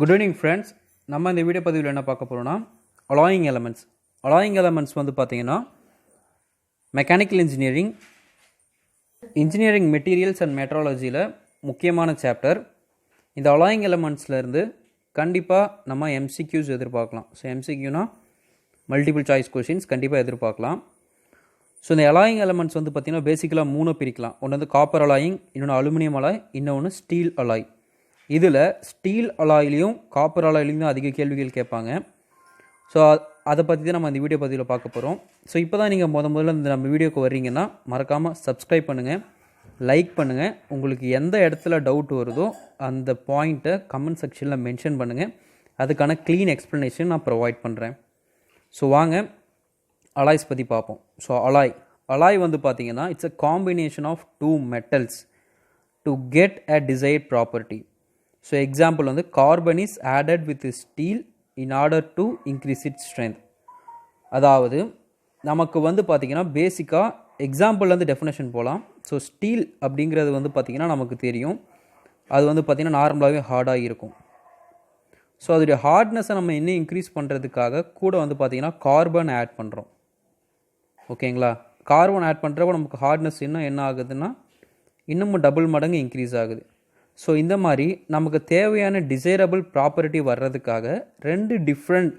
Good evening friends. நம்ம இந்த video பதிவில் என்ன பார்க்க போகிறோம்னா அலாயிங் எலமெண்ட்ஸ். அலாயிங் எலமெண்ட்ஸ் வந்து பார்த்தீங்கன்னா மெக்கானிக்கல் இன்ஜினியரிங் மெட்டீரியல்ஸ் அண்ட் மெட்ராலஜியில் முக்கியமான சாப்டர். இந்த அலாயிங் எலமெண்ட்ஸ்லேருந்து கண்டிப்பாக நம்ம எம்சிக்யூஸ் எதிர்பார்க்கலாம். ஸோ எம்சிக்யூனா மல்டிபிள் சாய்ஸ் கொஷின்ஸ் கண்டிப்பாக எதிர்பார்க்கலாம். ஸோ இந்த அலாயிங் எலமெண்ட்ஸ் வந்து பார்த்திங்கன்னா பேசிக்கலாக 3 பிரிக்கலாம். ஒன்று வந்து காப்பர் அலாயிங், இன்னொன்று அலுமினியம் அலாய், இன்னொன்று ஸ்டீல் அலாய். இதில் ஸ்டீல் அலாயிலையும் காப்பர் அலாயிலையும் தான் அதிக கேள்விகள் கேட்பாங்க. ஸோ அதை பற்றி தான் நம்ம இந்த வீடியோ பதிவில் பார்க்க போகிறோம். ஸோ இப்போ தான் நீங்கள் முதல்ல இந்த நம்ம வீடியோக்கு வர்றீங்கன்னா மறக்காமல் சப்ஸ்கிரைப் பண்ணுங்கள், லைக் பண்ணுங்கள். உங்களுக்கு எந்த இடத்துல டவுட் வருதோ அந்த பாயிண்ட்டை கமெண்ட் செக்ஷனில் மென்ஷன் பண்ணுங்கள். அதுக்கான க்ளீன் எக்ஸ்ப்ளனேஷன் நான் ப்ரொவைட் பண்ணுறேன். ஸோ வாங்க அலாய்ஸ் பற்றி பார்ப்போம். ஸோ அலாய் வந்து பார்த்திங்கன்னா it's a combination of 2 metals to get a desired property. So example வந்து carbon is added with steel in order to increase its strength. அதாவது நமக்கு வந்து பார்த்திங்கன்னா பேசிக்காக எக்ஸாம்பிள்லேருந்து டெஃபினேஷன் போகலாம். ஸோ ஸ்டீல் அப்படிங்கிறது வந்து பார்த்திங்கன்னா நமக்கு தெரியும், அது வந்து பார்த்திங்கன்னா நார்மலாகவே ஹார்டாக இருக்கும். ஸோ அதோடைய ஹார்ட்னஸை நம்ம இன்னும் இன்க்ரீஸ் பண்ணுறதுக்காக கூட வந்து பார்த்திங்கன்னா கார்பன் ஆட் பண்ணுறோம். ஓகேங்களா? கார்பன் ஆட் பண்ணுறப்போ நமக்கு ஹார்ட்னஸ் இன்னும் என்ன ஆகுதுன்னா இன்னமும் டபுள் மடங்கு இன்க்ரீஸ் ஆகுது. ஸோ இந்த மாதிரி நமக்கு தேவையான டிசைரபிள் ப்ராப்பர்ட்டி வர்றதுக்காக 2 டிஃப்ரெண்ட்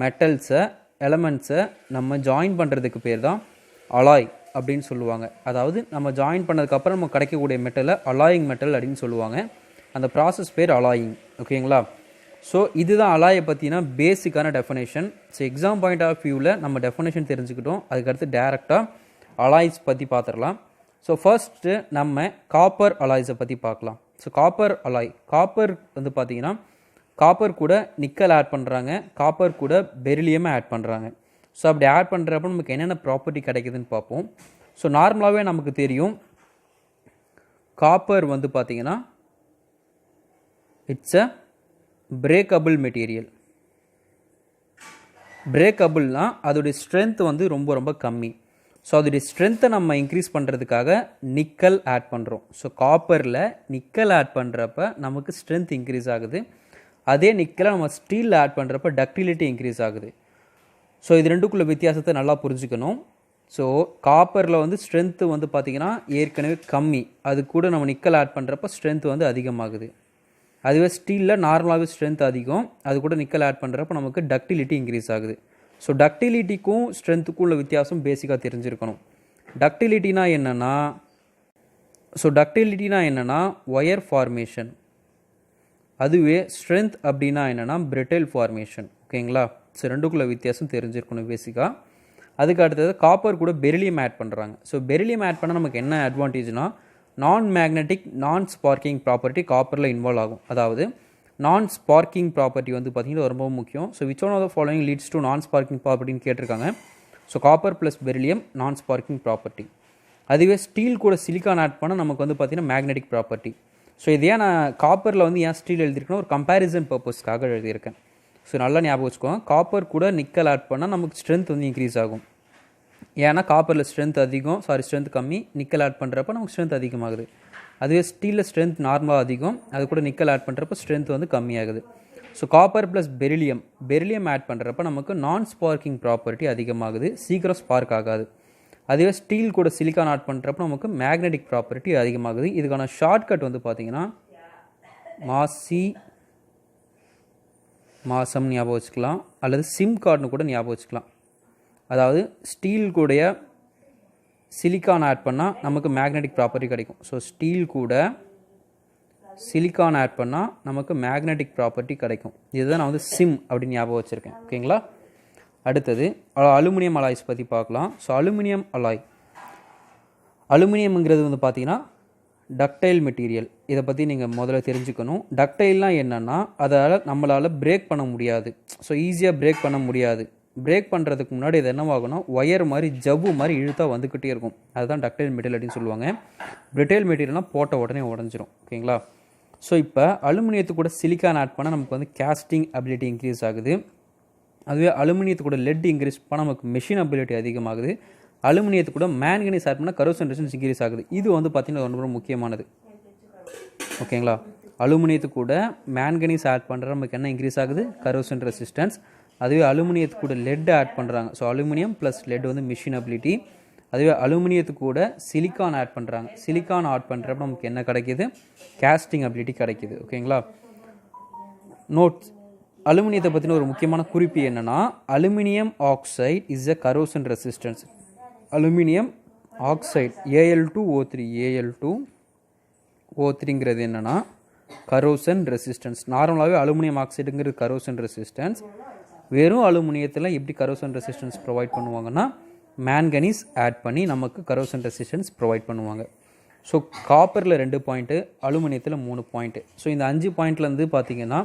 மெட்டல்ஸை எலமெண்ட்ஸை நம்ம ஜாயின் பண்ணுறதுக்கு பேர் தான் அலாய் அப்படின்னு சொல்லுவாங்க. அதாவது நம்ம ஜாயின் பண்ணதுக்கப்புறம் நம்ம கிடைக்கக்கூடிய மெட்டலை அலாயிங் மெட்டல் அப்படின்னு சொல்லுவாங்க. அந்த ப்ராசஸ் பேர் அலாயிங். ஓகேங்களா? ஸோ இதுதான் அலாயை பற்றினா பேசிக்கான definition. So exam point of வியூவில் நம்ம டெஃபினேஷன் தெரிஞ்சுக்கிட்டோம். அதுக்கடுத்து டேரெக்டாக அலாய்ஸ் பற்றி பார்த்துடலாம். ஸோ ஃபர்ஸ்ட்டு நம்ம காப்பர் அலாய்ஸை பற்றி பார்க்கலாம். ஸோ காப்பர் அலாய், காப்பர் வந்து பார்த்திங்கன்னா காப்பர் கூட நிக்கல் ஆட் பண்ணுறாங்க, காப்பர் கூட பெரிலியம் ஆட் பண்ணுறாங்க. ஸோ அப்படி ஆட் பண்ணுறப்ப நமக்கு என்னென்ன ப்ராப்பர்ட்டி கிடைக்குதுன்னு பார்ப்போம். ஸோ நார்மலாகவே நமக்கு தெரியும் காப்பர் வந்து பார்த்திங்கன்னா இட்ஸ் அ பிரேக்கபிள் மெட்டீரியல். பிரேக்கபிள்னால் அதோடைய ஸ்ட்ரென்த் வந்து ரொம்ப ரொம்ப கம்மி. ஸோ அதோடைய ஸ்ட்ரென்த்தை நம்ம இன்க்ரீஸ் பண்ணுறதுக்காக நிக்கல் ஆட் பண்ணுறோம். ஸோ காப்பரில் நிக்கல் ஆட் பண்ணுறப்ப நமக்கு ஸ்ட்ரென்த் இன்க்ரீஸ் ஆகுது. அதே நிக்கலை நம்ம ஸ்டீலில் ஆட் பண்ணுறப்ப டக்டிலிட்டி இன்க்ரீஸ் ஆகுது. ஸோ இது ரெண்டுக்குள்ள வித்தியாசத்தை நல்லா புரிஞ்சுக்கணும். ஸோ காப்பரில் வந்து ஸ்ட்ரென்த்து வந்து பார்த்திங்கன்னா ஏற்கனவே கம்மி, அது கூட நம்ம நிக்கல் ஆட் பண்ணுறப்ப ஸ்ட்ரென்த் வந்து அதிகமாகுது. அதுவே ஸ்டீலில் நார்மலாகவே ஸ்ட்ரென்த் அதிகம், அது கூட நிக்கல் ஆட் பண்ணுறப்ப நமக்கு டக்டிலிட்டி இன்க்ரீஸ் ஆகுது. ஸோ டக்டிலிட்டிக்கும் ஸ்ட்ரென்த்துக்கும் உள்ள வித்தியாசம் பேசிக்காக தெரிஞ்சிருக்கணும். டக்டிலிட்டினா என்னென்னா ஒயர் ஃபார்மேஷன். அதுவே ஸ்ட்ரென்த் அப்படின்னா என்னென்னா பிரிட்டில் ஃபார்மேஷன். ஓகேங்களா? ஸோ ரெண்டுக்குள்ள வித்தியாசம் தெரிஞ்சிருக்கணும் பேசிக்காக. அதுக்கு அடுத்தது காப்பர் கூட பெரிலியம் ஆட் பண்ணுறாங்க. ஸோ பெரிலியம் ஆட் பண்ணால் நமக்கு என்ன அட்வான்டேஜ்னா நான் மேக்னெட்டிக் நான் ஸ்பார்க்கிங் ப்ராப்பர்ட்டி காப்பரில் இன்வால்வ் ஆகும். அதாவது நான் ஸ்பார்க்கிங் ப்ராப்பர்ட்டி வந்து பார்த்திங்கன்னா ரொம்ப முக்கியம். So which one of the following leads to non sparking ப்ராப்பர்ட்டின்னு கேட்டிருக்காங்க. So copper plus beryllium non sparking property. அதுவே ஸ்டீல் கூட சிலிக்கான் ஆட் பண்ணால் நமக்கு வந்து பார்த்திங்கன்னா மேக்னெட்டிக் ப்ராப்பர்ட்டி. ஸோ இது ஏன் நான் காப்பரில் வந்து ஏன் ஸ்டீல் எழுதியிருக்கேன்னா ஒரு கம்பேரிசன் பர்பஸ்க்காக எழுதியிருக்கேன். ஸோ நல்லா ஞாபகம் வச்சுக்கோங்க, காப்பர் கூட நிக்கல் ஆட் பண்ணால் நமக்கு ஸ்ட்ரென்த் வந்து இன்க்ரீஸ் ஆகும். ஏன்னா காப்பரில் ஸ்ட்ரென்த் கம்மி, நிக்கல் ஆட் பண்ணுறப்ப நமக்கு ஸ்ட்ரென்த் அதிகமாகுது. அதுவே ஸ்டீலில் ஸ்ட்ரென்த் நார்மலாக அதிகம், அது கூட நிக்கல் ஆட் பண்ணுறப்ப ஸ்ட்ரென்த் வந்து கம்மியாகுது. So copper plus beryllium add பண்ணுறப்ப நமக்கு நான் ஸ்பார்க்கிங் ப்ராப்பர்ட்டி அதிகமாகுது, சீக்கிரம் ஸ்பார்க் ஆகாது. அதுவே ஸ்டீல் கூட சிலிக்கான் ஆட் பண்ணுறப்ப நமக்கு மேக்னெட்டிக் ப்ராப்பர்ட்டி அதிகமாகுது. இதுக்கான ஷார்ட்கட் வந்து பார்த்திங்கன்னா மாசம் ஞாபகம் வச்சுக்கலாம், அல்லது சிம் கார்டுன்னு கூட ஞாபகம் வச்சுக்கலாம். அதாவது ஸ்டீல் கூடைய சிலிக்கான் ஆட் பண்ணால் நமக்கு மேக்னெட்டிக் ப்ராப்பர்ட்டி கிடைக்கும். ஸோ ஸ்டீல் கூட சிலிக்கான் ஆட் பண்ணால் நமக்கு மேக்னெட்டிக் ப்ராப்பர்ட்டி கிடைக்கும். இதுதான் நான் வந்து சிம் அப்படின்னு ஞாபகம் வச்சுருக்கேன். ஓகேங்களா? அடுத்தது அலுமினியம் அலாய்ஸ் பற்றி பார்க்கலாம். ஸோ அலுமினியம்ங்கிறது வந்து பார்த்திங்கன்னா டக்டைல் மெட்டீரியல். இதை பற்றி நீங்கள் முதல்ல தெரிஞ்சுக்கணும். டக்டைல்னால் என்னென்னா நம்மளால் பிரேக் பண்ண முடியாது. ஸோ ஈஸியாக பிரேக் பண்ண முடியாது. பிரேக் பண்ணுறதுக்கு முன்னாடி இது என்னவாகும்னா ஒயர் மாதிரி ஜவ்வு மாதிரி இழுத்தா வந்துக்கிட்டே இருக்கும். அதுதான் டக்டைல் மெட்டீரியல் அப்படின்னு சொல்லுவாங்க. பிரிட்டைல் மெட்டீரியல்னால் போட்ட உடனே உடஞ்சிரும். ஓகேங்களா? ஸோ இப்போ அலுமினியத்து கூட சிலிக்கான் ஆட் பண்ணால் நமக்கு வந்து கேஸ்டிங் அபிலிட்டி இன்க்ரீஸ் ஆகுது. அதுவே அலுமினியத்து கூட லெட் இன்க்ரீஸ் பண்ணால் நமக்கு மெஷின் அபிலிட்டி அதிகமாகுது. அலுமினியத்து கூட மேங்கனீஸ் ஆட் பண்ணால் கரோஷன் ரெசிஸ்டன்ஸ் இன்க்ரீஸ் ஆகுது. இது வந்து பார்த்திங்கன்னா ரொம்ப முக்கியமானது. ஓகேங்களா? அலுமினியத்து கூட மேங்கனீஸ் ஆட் பண்ணுற நமக்கு என்ன இன்க்ரீஸ் ஆகுது, கரோஷன் ரெசிஸ்டன்ஸ். அதுவே அலுமினியத்து கூட லெட் ஆட் பண்ணுறாங்க. ஸோ அலுமினியம் ப்ளஸ் லெட் வந்து மிஷினபிலிட்டி. அதுவே அலுமினியத்து கூட சிலிக்கான் ஆட் பண்ணுறாங்க. சிலிக்கான் ஆட் பண்ணுறப்ப நமக்கு என்ன கிடைக்கிது, கேஸ்டிங் அபிலிட்டி கிடைக்கிது. ஓகேங்களா. நோட்ஸ், அலுமினியத்தை பற்றின ஒரு முக்கியமான குறிப்பு என்னென்னா, aluminium oxide is a corrosion resistance. Aluminium oxide Al2O3 Al2O3ங்கிறது என்னென்னா கரோஷன் ரெசிஸ்டன்ஸ். நார்மலாகவே அலுமினியம் ஆக்சைடுங்கிறது கரோஷன் ரெசிஸ்டன்ஸ். வெறும் அலுமினியத்தில் எப்படி கரோஷன் ரெசிஸ்டன்ஸ் ப்ரொவைட் பண்ணுவாங்கன்னா, மேங்கனீஸ் ஆட் பண்ணி நமக்கு கரோஷன் ரெசிஸ்டன்ஸ் ப்ரொவைட் பண்ணுவாங்க. ஸோ காப்பரில் 2 பாயிண்ட்டு, அலுமினியத்தில் 3 பாயிண்ட்டு. ஸோ இந்த 5 பாயிண்ட்லேருந்து பார்த்தீங்கன்னா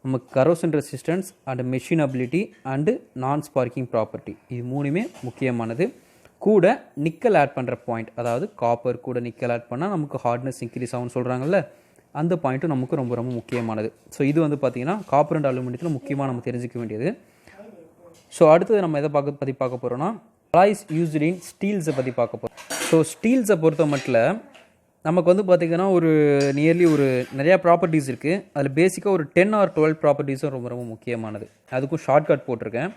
நமக்கு corrosion resistance and machinability and non sparking property, இது 3மே முக்கியமானது. கூட நிக்கல் ஆட் பண்ணுற பாயிண்ட், அதாவது காப்பர் கூட நிக்கல் ஆட் பண்ணால் நமக்கு ஹார்ட்னஸ் இன்க்ரீஸ் ஆகும்னு சொல்கிறாங்கல்ல, அந்த பாயிண்ட்டும் நமக்கு ரொம்ப ரொம்ப முக்கியமானது. ஸோ இது வந்து பார்த்திங்கன்னா காப்பர் அண்ட் அலுமினியத்தில் முக்கியமாக நம்ம தெரிஞ்சிக்க வேண்டியது. ஸோ அடுத்தது நம்ம எதை பற்றி பார்க்க போகிறோன்னா, அலாய்ஸ் யூஸ்டு இன் ஸ்டீல்ஸை பற்றி பார்க்க போகிறோம். ஸோ ஸ்டீல்ஸை பொறுத்த மட்டும் நமக்கு வந்து பார்த்திங்கன்னா ஒரு நியர்லி ஒரு நிறையா ப்ராப்பர்ட்டிஸ் இருக்குது. அதில் பேசிக்காக ஒரு 10 or 12 ப்ராப்பர்ட்டிஸும் ரொம்ப ரொம்ப முக்கியமானது. அதுக்கும் ஷார்ட்கட் போட்டிருக்கேன்,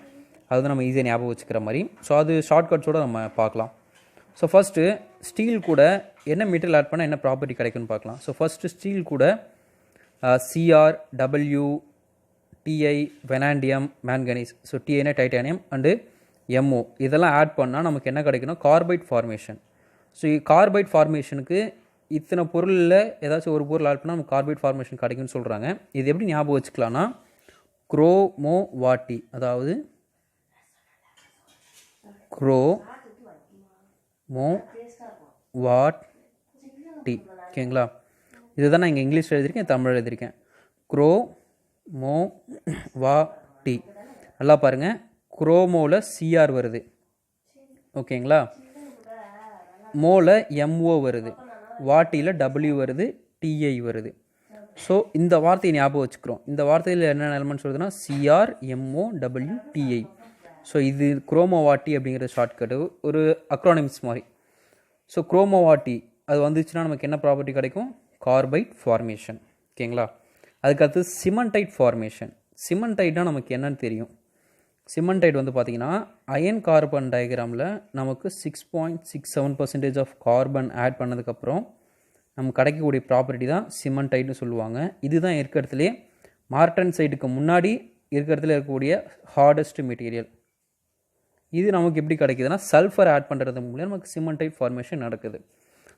அது நம்ம ஈஸியாக ஞாபகம் வச்சுக்கிற மாதிரி. ஸோ அது ஷார்ட்கட்ஸோடு நம்ம பார்க்கலாம். ஸோ ஃபஸ்ட்டு ஸ்டீல் கூட என்ன மெட்டீரியல் ஆட் பண்ணால் என்ன ப்ராப்பர்ட்டி கிடைக்குன்னு பார்க்கலாம். ஸோ ஃபஸ்ட்டு ஸ்டீல் கூட Cr, W, Ti, vanadium, manganese. So Tiனா டைட்டானியம் அண்டு MO இதெல்லாம் ஆட் பண்ணால் நமக்கு என்ன கிடைக்குன்னா கார்பைட் ஃபார்மேஷன். ஸோ கார்பைட் ஃபார்மேஷனுக்கு இத்தனை பொருளில் ஏதாச்சும் ஒரு பொருள் ஆட் பண்ணால் நமக்கு கார்பைட் ஃபார்மேஷன் கிடைக்குன்னு சொல்கிறாங்க. இது எப்படி ஞாபகம் வச்சுக்கலான்னா, குரோமோவாட்டி, அதாவது குரோமோவாட்டி. ஓகேங்களா. இதுதான் நான் இங்கே இங்கிலீஷில் எழுதியிருக்கேன், தமிழ் எழுதியிருக்கேன். குரோமோவாட்டி. நல்லா பாருங்கள், குரோமோவில் Cr வருது. ஓகேங்களா. மோவில் MO வருது, வாட்டியில் W வருது, Ti வருது. ஸோ இந்த வார்த்தையை ஞாபகம் வச்சுக்கிறோம். இந்த வார்த்தையில் என்னென்ன எலமெண்ட்ஸ் வருதுன்னா Cr, MO, W, Ti. So இது குரோமோவாட்டி அப்படிங்கிறது ஷார்ட்கட்டு, ஒரு அக்ரானிம்ஸ் மாதிரி. ஸோ குரோமோவாட்டி அது வந்துச்சுன்னா நமக்கு என்ன ப்ராப்பர்ட்டி கிடைக்கும், கார்பைட் ஃபார்மேஷன். ஓகேங்களா. அதுக்கடுத்து சிமெண்டைட் ஃபார்மேஷன். சிமெண்டைட்னா நமக்கு என்னன்னு தெரியும். சிமெண்டைட் வந்து பார்த்திங்கன்னா அயன் கார்பன் டயக்ராமில் நமக்கு 6.67% ஆஃப் கார்பன் ஆட் பண்ணதுக்கப்புறம் நமக்கு கிடைக்கக்கூடிய ப்ராப்பர்ட்டி தான் சிமெண்டைட்னு சொல்லுவாங்க. இதுதான் இருக்கிறதுலே மார்டன்சைட்டுக்கு முன்னாடி இருக்கிறதுல இருக்கக்கூடிய ஹார்டஸ்ட் மெட்டீரியல். இது நமக்கு எப்படி கிடைக்குதுன்னா, சல்ஃபர் ஆட் பண்ணுறது மூலம் நமக்கு சிமெண்டைட் ஃபார்மேஷன் நடக்குது.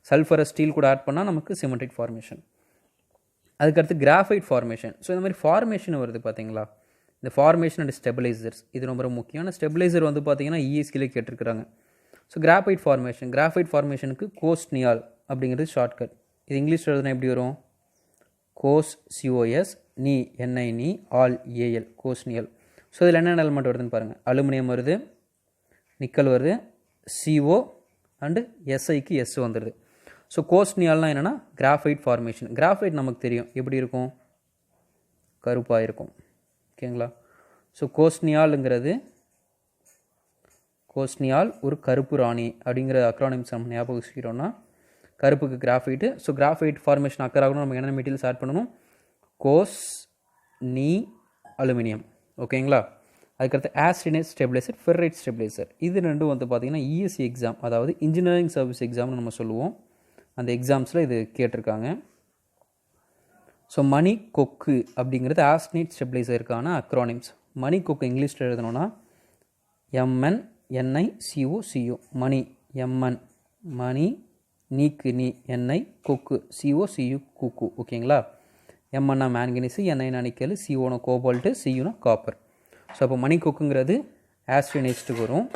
சல்ஃபரை ஸ்டீல் கூட ஆட் பண்ணால் நமக்கு சிமெண்டைட் ஃபார்மேஷன். அதுக்கடுத்து கிராஃபைட் ஃபார்மேஷன். ஸோ இந்த மாதிரி ஃபார்மேஷன் வருது பார்த்தீங்களா, இந்த ஃபார்மேஷன் அண்ட் ஸ்டெபிலைசர்ஸ் இது ரொம்ப ரொம்ப முக்கியமான. ஸ்டெபிலைசர் வந்து பார்த்திங்கன்னா ESKலே கேட்டிருக்கிறாங்க. ஸோ கிராஃபைட் ஃபார்மேஷனுக்கு கோஸ்னியால் அப்படிங்கிறது ஷார்ட்கட். இது இங்கிலீஷ் எழுதுனா எப்படி வரும், COS நீ NI நீ ஆல் AL, கோஸ்னியல். ஸோ இதில் என்னென்ன எலிமெண்ட் வருதுன்னு பாருங்கள். அலுமினியம் வருது, நிக்கல் வருது, CO அண்டு SIக்கு S வந்துடுது. ஸோ கோஸ்னியால்னால் என்னென்னா கிராஃபைட் ஃபார்மேஷன். கிராஃபைட் நமக்கு தெரியும் எப்படி இருக்கும், கருப்பாக இருக்கும். ஓகேங்களா. ஸோ கோஸ்னியால் ஒரு கருப்பு ராணி அப்படிங்கிற அக்ரானிம்ஸ் நம்ம ஞாபகம் வச்சுக்கிறோன்னா, கருப்புக்கு graphite. So graphite formation occur ஆகணும், நம்ம என்னென்ன மெட்டீரியல்ஸ் ஆட் பண்ணணும், நீ அலுமினியம். ஓகேங்களா. அதுக்கடுத்து ஆஸ்டினேட் ஸ்டெபிலைசர், ஃபெர்ரைட் ஸ்டெபிலைசர். இது ரெண்டும் வந்து பார்த்திங்கன்னா ESC எக்ஸாம், அதாவது இன்ஜினியரிங் சர்வீஸ் எக்ஸாம்னு நம்ம சொல்லுவோம். அந்த எக்ஸாம்ஸில் இது கேட்டிருக்காங்க. ஸோ மணி கொக்கு அப்படிங்கிறது ஆஸ்டினேட் ஸ்டெபிலைசருக்கான அக்ரானிம்ஸ். மணி கொக்கு இங்கிலீஷில் எழுதணும்னா MNNICOCO. மணி MN, மணி, நீக்கு நீ, NI, கொக்கு COCU, குக்கு. ஓகேங்களா. MNனா மேங்கனீஸு, NIனா நிக்கல், COனா கோபால்ட்டு, CUனா காப்பர். ஸோ அப்போ மணி கொக்குங்கிறது ஆஸ்டினேட்ஸ்ட்டுக்கு வரும்.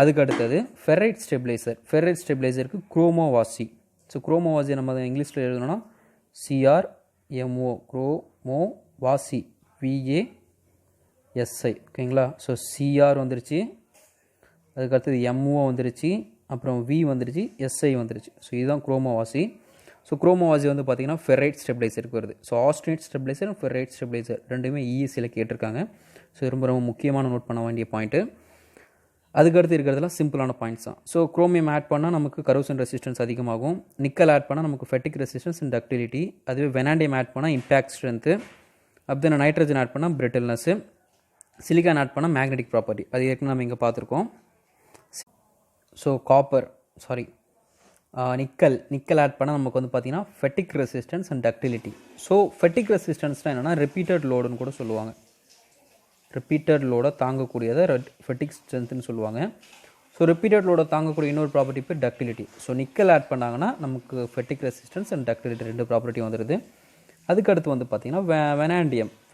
அதுக்கு அடுத்தது ஃபெர்ரைட் ஸ்டெபிலைசர். ஃபெர்ரைட் ஸ்டெபிலைசருக்கு குரோமோவாசி. ஸோ குரோமோவாசி நம்ம இங்கிலீஷில் எழுதணும்னா CRMO, குரோமோவாசி, VASI. ஓகேங்களா. ஸோ CR வந்துருச்சு, அதுக்கடுத்தது MO வந்துருச்சு, அப்புறம் V வந்துருச்சு, SI வந்துருச்சு. ஸோ இதுதான் குரோமோவாசி. ஸோ குரோமோவாசி வந்து பார்த்திங்கன்னா ஃபெர்ரைட் ஸ்டெபிலைசருக்கு வருது. ஸோ ஆஸ்டினேட் ஸ்டெபிலைசர், ஃபெர்ரைட் ஸ்டெபிலைசர் ரெண்டுமே ESCயில் கேட்டிருக்காங்க. ஸோ ரொம்ப ரொம்ப முக்கியமான நோட் பண்ண வேண்டிய பாயிண்ட்டு. அதுக்கடுத்து இருக்கிறதுலாம் சிம்பிளான பாயிண்ட்ஸ் தான். ஸோ குரோமியம் ஆட் பண்ணால் நமக்கு கரோஷன் ரெசிஸ்டன்ஸ் அதிகமாகும். நிக்கல் ஆட் பண்ணால் நமக்கு ஃபெட்டிக் ரெசிஸ்டன்ஸ் அண்ட் டக்டிலிட்டி. அதுவே வெனாண்டியம் ஆட் பண்ணால் இம்பேக்ட் ஸ்ட்ரென்த்து. அப்படி நைட்ரஜன் ஆட் பண்ணால் பிரிட்டில்னஸ்ஸு. சிலிக்கான் ஆட் பண்ணால் மேக்னெட்டிக் ப்ராப்பர்ட்டி. அது ஏற்கனவே நம்ம இங்கே பார்த்துருக்கோம். ஸோ நிக்கல் ஆட் பண்ணால் நமக்கு வந்து பார்த்திங்கன்னா fatigue resistance and ductility. So fatigue ரெசிஸ்டன்ஸ்னால் என்னென்னா ரிப்பீட்டட் லோடுன்னு கூட சொல்லுவாங்க. ரிப்பீட்டட் லோடை தாங்கக்கூடியதை ஃபெட்டிக் ஸ்ட்ரென்த்னு சொல்லுவாங்க. ஸோ ரிப்பீட்டட் லோடை தாங்கக்கூடிய இன்னொரு ப்ராப்பர்ட்டி பேர் டக்டிலிட்டி. ஸோ நிக்கல் ஆட் பண்ணாங்கன்னா நமக்கு ஃபெட்டிக் ரெசிஸ்டன்ஸ் அண்ட் டக்டிலிட்டி 2 ப்ராப்பர்ட்டி வந்துடுது. அதுக்கடுத்து வந்து பார்த்திங்கன்னா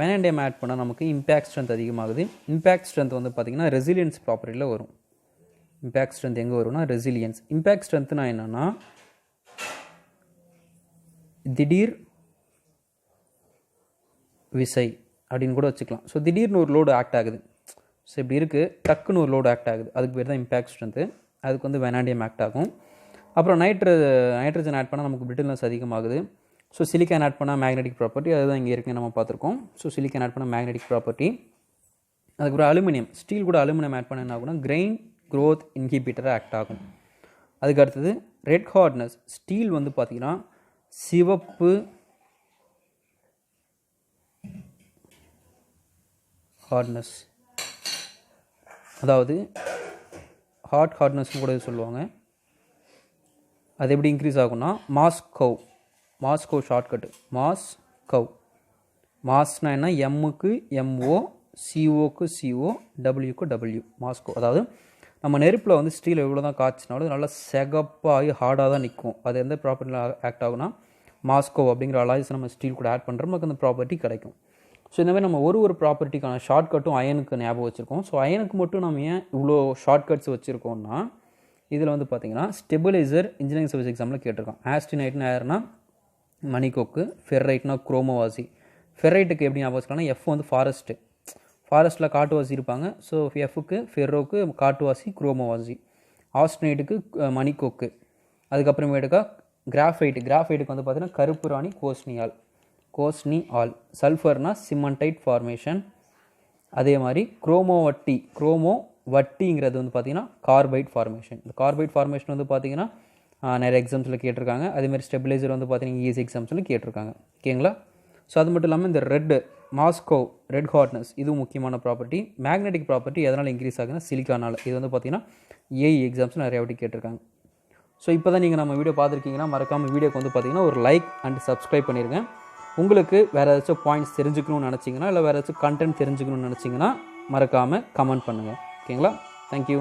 வெனாண்டியம் ஆட் பண்ணால் நமக்கு இம்பேக்ட் ஸ்ட்ரென்த் அதிகமாகுது. இம்பேக்ட் ஸ்ட்ரென்த் வந்து பார்த்திங்கன்னா ரெசிலியன்ஸ் ப்ராப்பர்ட்டியில் வரும். இம்பேக்ட் ஸ்ட்ரென்த் எங்கே வரும்னா ரெசிலியன்ஸ். இம்பேக்ட் ஸ்ட்ரென்த்னா என்னென்னா திடீர் விசை அப்படின்னு கூட வச்சுக்கலாம். ஸோ திடீர்னு ஒரு லோடு ஆக்ட் ஆகுது. ஸோ இப்படி இருக்குது, டக்குன்னு ஒரு லோடு ஆக்ட் ஆகுது, அதுக்கு பேர் தான் இம்பேக்ட் ஸ்ட்ரென்த்து. அதுக்கு வந்து வெனாண்டியம் ஆக்ட் ஆகும். அப்புறம் நைட்ரஜன் ஆட் பண்ணால் நமக்கு பிரிட்டில்னஸ் அதிகமாகுது. ஸோ சிலிக்கான் ஆட் பண்ணால் மேக்னெட்டிக் ப்ராப்பர்ட்டி. அதுதான் இங்கே ஏற்கனவே நம்ம பார்த்துருக்கோம். ஸோ சிலிக்கான் ஆட் பண்ணால் மேக்னெட்டிக் ப்ராப்பர்ட்டி. அதுக்கப்புறம் அலுமினியம், ஸ்டீல் கூட அலுமினியம் ஆட் பண்ண என்ன ஆகும்னா கிரெயின் க்ரோத் இன்ஹிபிட்டராக ஆக்ட் ஆகும். அதுக்கு அடுத்தது ரெட் ஹார்ட்னஸ். ஸ்டீல் வந்து பார்த்திங்கன்னா சிவப்பு ஹார்ட்னஸ், அதாவது ஹார்ட்னஸ்னு கூட சொல்லுவாங்க. அது எப்படி இன்க்ரீஸ் ஆகும்னா மாஸ்கவ் ஷார்ட்கட்டு. மாஸ்னா என்ன, எம்முக்கு எம்ஓ, சிஓக்கு சிஓ, டபிள்யூக்கு டபிள்யூ, மாஸ்கோ. அதாவது நம்ம நெருப்பில் வந்து ஸ்டீல் எவ்வளோ தான் காய்ச்சினாலும் நல்லா செகப்பாகி ஹார்டாக தான் நிற்கும். அது எந்த ப்ராப்பர்ட்டியில் ஆக்ட் ஆகுனா மாஸ்கோ அப்படிங்கிற அலாய்ஸ் நம்ம ஸ்டீல் கூட ஆட் பண்ணுறோம், நமக்கு அந்த ப்ராப்பர்ட்டி கிடைக்கும். ஸோ இந்த மாதிரி நம்ம ஒரு ப்ராப்பர்ட்டிக்கான ஷார்ட்கட்டும் அயனுக்கு ஞாபகம் வச்சுருக்கோம். ஸோ அயனுக்கு மட்டும் நம்ம ஏன் இவ்வளோ ஷார்ட்கட்ஸ் வச்சுருக்கோம்னா, இதில் வந்து பார்த்திங்கன்னா ஸ்டெபிலைசர் இன்ஜினியரிங் சர்வீஸ் எக்ஸாமில் கேட்டிருக்கோம். ஆஸ்டினைட்னா யாருன்னா மணிக்கோக்கு, ஃபெர்ரைட்னா குரோமோவாசி. ஃபெர்ரைட்டுக்கு எப்படி ஞாபகம் வச்சுக்கலாம்னா எஃப் வந்து ஃபாரஸ்ட்டில் காட்டுவாசி இருப்பாங்க. ஸோ எஃப்க்கு ஃபெர்ரோக்கு காட்டுவாசி, குரோமோவாசி. ஆஸ்டினைட்டுக்கு மணிக்கோக்கு. அதுக்கப்புறமேட்டுக்கா கிராஃபைட்டுக்கு வந்து பார்த்திங்கன்னா கருப்பு ராணி, கோஸ்னி ஆல். சல்ஃபர்னா cementite formation. அதே மாதிரி குரோமோவட்டிங்கிறது வந்து பார்த்திங்கன்னா கார்பைட் ஃபார்மேஷன். இந்த கார்பைட் ஃபார்மேஷன் வந்து பார்த்திங்கன்னா நிறைய எக்ஸாம்ஸில் கேட்டிருக்காங்க. அதேமாதிரி ஸ்டெபிலைசர் வந்து பார்த்திங்கன்னா இஎஸ்சி எக்ஸாம்ஸில் கேட்டிருக்காங்க. ஓகேங்களா? ஸோ அது மட்டும் இல்லாமல் இந்த ரெட் ஹார்ட்னஸ் இதுவும் முக்கியமான ப்ராப்பர்ட்டி. மேக்னெட்டிக் ப்ராப்பர்ட்டி எதனால் இன்க்ரீஸ் ஆகுதுன்னா சிலிக்கானால். இது வந்து பார்த்திங்கன்னா ஏஇ எக்ஸாம்ஸில் நிறைய வாட்டி கேட்டிருக்காங்க. ஸோ இப்போ தான் நீங்கள் நம்ம வீடியோ பார்த்துருக்கீங்கன்னா மறக்காமல் வீடியோக்கு வந்து பார்த்திங்கன்னா ஒரு லைக் அண்ட் சப்ஸ்கிரைப் பண்ணிடுங்க. உங்களுக்கு வேறு ஏதாச்சும் பாயிண்ட்ஸ் தெரிஞ்சுக்கணும்னு நினச்சிங்கன்னா, இல்லை வேறு ஏதாச்சும் கண்டென்ட் தெரிஞ்சுக்கணும்னு நினச்சிங்கன்னா மறக்காமல் கமெண்ட் பண்ணுங்கள். ஓகேங்களா? தேங்க்யூ.